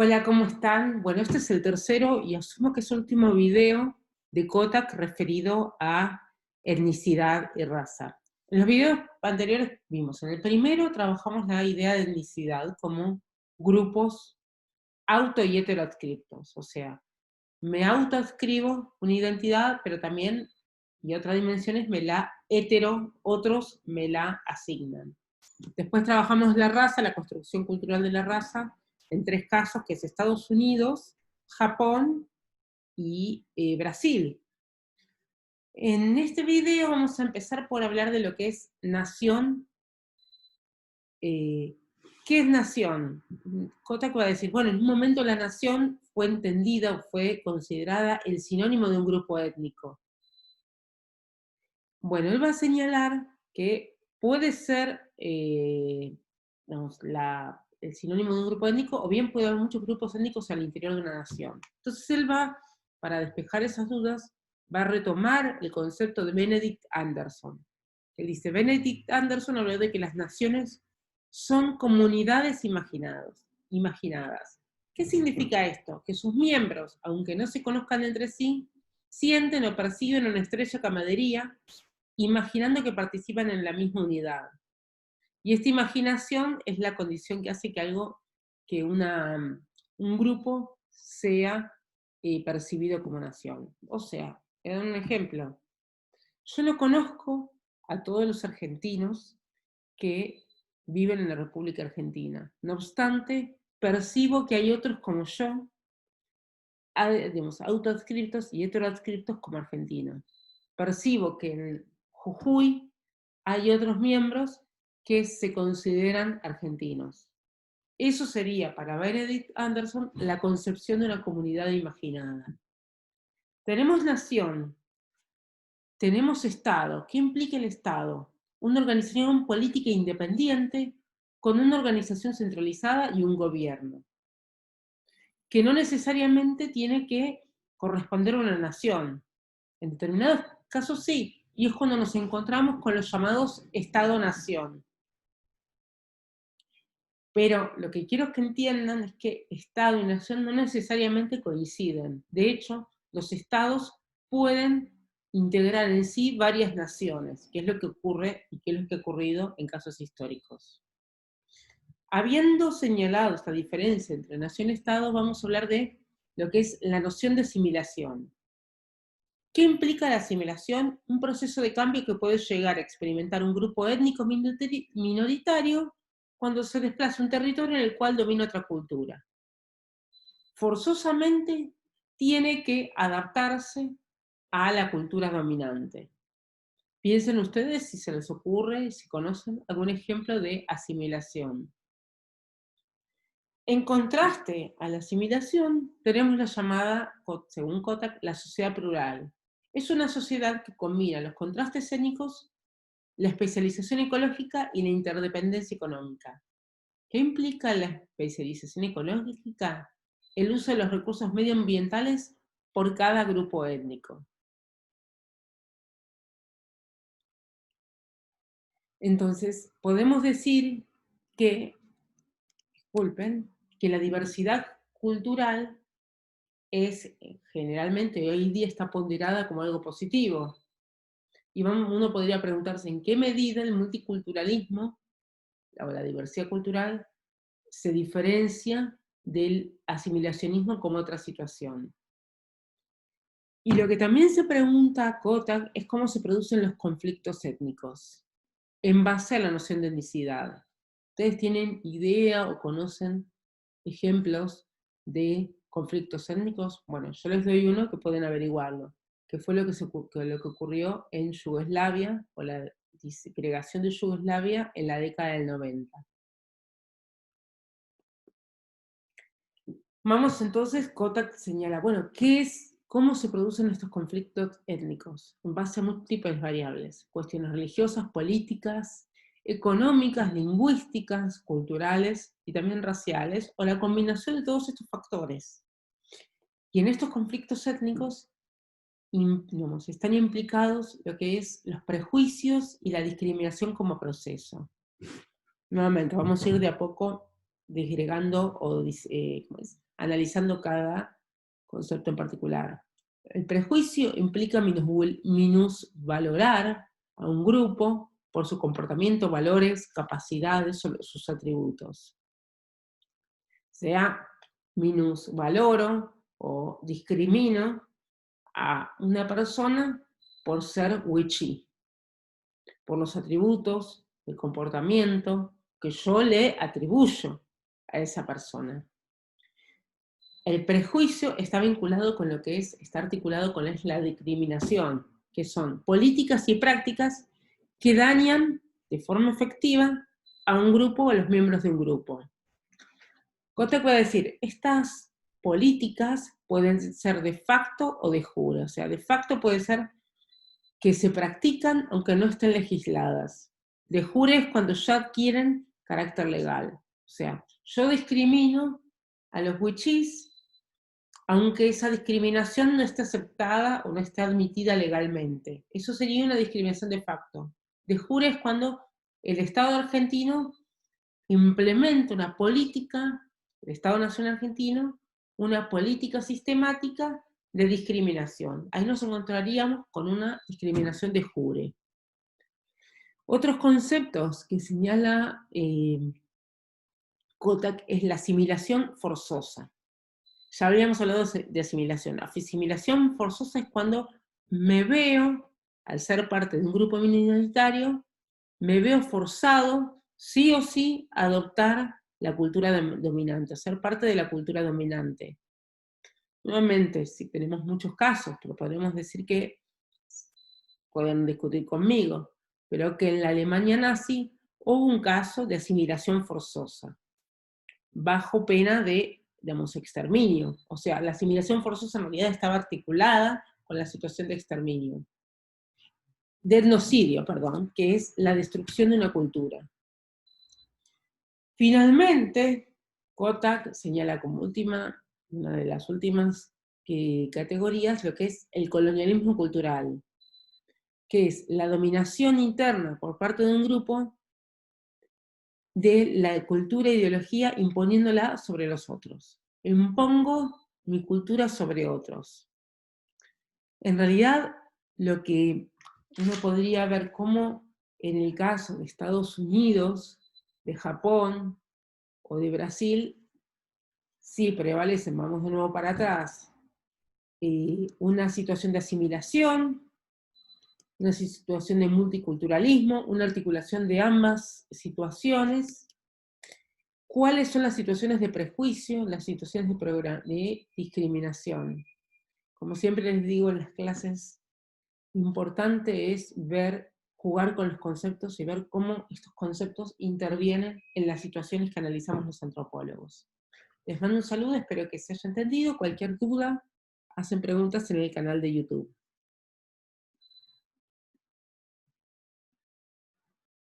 Hola, ¿cómo están? Bueno, este es el tercero y asumo que es el último video de Kotak referido a etnicidad y raza. En los videos anteriores vimos, en el primero trabajamos la idea de etnicidad como grupos auto y heteroadscriptos, o sea, me autoadscribo una identidad, pero también, y otra dimensión es me la otros me la asignan. Después trabajamos la raza, la construcción cultural de la raza, en tres casos, que es Estados Unidos, Japón y Brasil. En este video vamos a empezar por hablar de lo que es nación. ¿Qué es nación? Kotak va a decir, bueno, en un momento la nación fue entendida o fue considerada el sinónimo de un grupo étnico. Bueno, él va a señalar que puede ser digamos, el sinónimo de un grupo étnico, o bien puede haber muchos grupos étnicos al interior de una nación. Entonces él va, para despejar esas dudas, va a retomar el concepto de Benedict Anderson. Él dice, Benedict Anderson habló de que las naciones son comunidades imaginadas. ¿Qué significa esto? Que sus miembros, aunque no se conozcan entre sí, sienten o perciben una estrecha camaradería imaginando que participan en la misma unidad. Y esta imaginación es la condición que hace que un grupo sea percibido como nación. O sea, en un ejemplo, yo no conozco a todos los argentinos que viven en la República Argentina. No obstante, percibo que hay otros como yo, digamos, autoadscriptos y heteroadscriptos como argentinos. Percibo que en Jujuy hay otros miembros que se consideran argentinos. Eso sería, para Benedict Anderson, la concepción de una comunidad imaginada. Tenemos nación, tenemos Estado. ¿Qué implica el Estado? Una organización política independiente con una organización centralizada y un gobierno, que no necesariamente tiene que corresponder a una nación. En determinados casos sí, y es cuando nos encontramos con los llamados Estado-Nación. Pero lo que quiero que entiendan es que Estado y nación no necesariamente coinciden. De hecho, los estados pueden integrar en sí varias naciones, que es lo que ocurre y que es lo que ha ocurrido en casos históricos. Habiendo señalado esta diferencia entre nación y Estado, vamos a hablar de lo que es la noción de asimilación. ¿Qué implica la asimilación? Un proceso de cambio que puede llegar a experimentar un grupo étnico minoritario cuando se desplaza un territorio en el cual domina otra cultura. Forzosamente tiene que adaptarse a la cultura dominante. Piensen ustedes si se les ocurre, si conocen algún ejemplo de asimilación. En contraste a la asimilación, tenemos la llamada, según Kotak, la sociedad plural. Es una sociedad que combina los contrastes étnicos, la especialización ecológica y la interdependencia económica. ¿Qué implica la especialización ecológica? El uso de los recursos medioambientales por cada grupo étnico. Entonces, podemos decir que, disculpen, que la diversidad cultural es generalmente hoy día está ponderada como algo positivo. Y uno podría preguntarse en qué medida el multiculturalismo o la diversidad cultural se diferencia del asimilacionismo como otra situación. Y lo que también se pregunta Kotak es cómo se producen los conflictos étnicos en base a la noción de etnicidad. ¿Ustedes tienen idea o conocen ejemplos de conflictos étnicos? Bueno, yo les doy uno que pueden averiguarlo, que fue lo que ocurrió en Yugoslavia, o la disgregación de Yugoslavia en la década del 90. Vamos entonces, Kotak señala, bueno, ¿cómo se producen estos conflictos étnicos? En base a múltiples variables, cuestiones religiosas, políticas, económicas, lingüísticas, culturales y también raciales, o la combinación de todos estos factores. Y en estos conflictos étnicos digamos, están implicados lo que es los prejuicios y la discriminación como proceso. Nuevamente, vamos a ir de a poco disgregando o ¿cómo es? Analizando cada concepto en particular. El prejuicio implica minusvalorar a un grupo por su comportamiento, valores, capacidades o sus atributos. Sea minusvaloro o discrimino a una persona por ser witchy, por los atributos, el comportamiento que yo le atribuyo a esa persona. El prejuicio está vinculado con lo que está articulado con la discriminación, que son políticas y prácticas que dañan de forma efectiva a un grupo o a los miembros de un grupo. Kotak puede decir, estas políticas pueden ser de facto o de jure, o sea, de facto puede ser que se practican aunque no estén legisladas. De jure es cuando ya adquieren carácter legal. O sea, yo discrimino a los wichís aunque esa discriminación no esté aceptada o no esté admitida legalmente. Eso sería una discriminación de facto. De jure es cuando el Estado argentino implementa una política, el Estado Nacional Argentino, una política sistemática de discriminación. Ahí nos encontraríamos con una discriminación de jure. Otros conceptos que señala Kotak es la asimilación forzosa. Ya habíamos hablado de asimilación. La asimilación forzosa es cuando me veo, al ser parte de un grupo minoritario, me veo forzado, sí o sí, a adoptar la cultura dominante, a ser parte de la cultura dominante. Nuevamente, si tenemos muchos casos, pero podemos decir que, pueden discutir conmigo, pero que en la Alemania nazi hubo un caso de asimilación forzosa, bajo pena de, digamos, exterminio. O sea, la asimilación forzosa en realidad estaba articulada con la situación de exterminio. De etnocidio, perdón, que es la destrucción de una cultura. Finalmente, Kotak señala como una de las últimas categorías, lo que es el colonialismo cultural, que es la dominación interna por parte de un grupo de la cultura e ideología imponiéndola sobre los otros. Impongo mi cultura sobre otros. En realidad, lo que uno podría ver como en el caso de Estados Unidos, de Japón o de Brasil, sí prevalecen, vamos de nuevo para atrás, una situación de asimilación, una situación de multiculturalismo, una articulación de ambas situaciones. ¿Cuáles son las situaciones de prejuicio, las situaciones de discriminación? Como siempre les digo en las clases, importante es jugar con los conceptos y ver cómo estos conceptos intervienen en las situaciones que analizamos los antropólogos. Les mando un saludo, espero que se haya entendido. Cualquier duda, hacen preguntas en el canal de YouTube.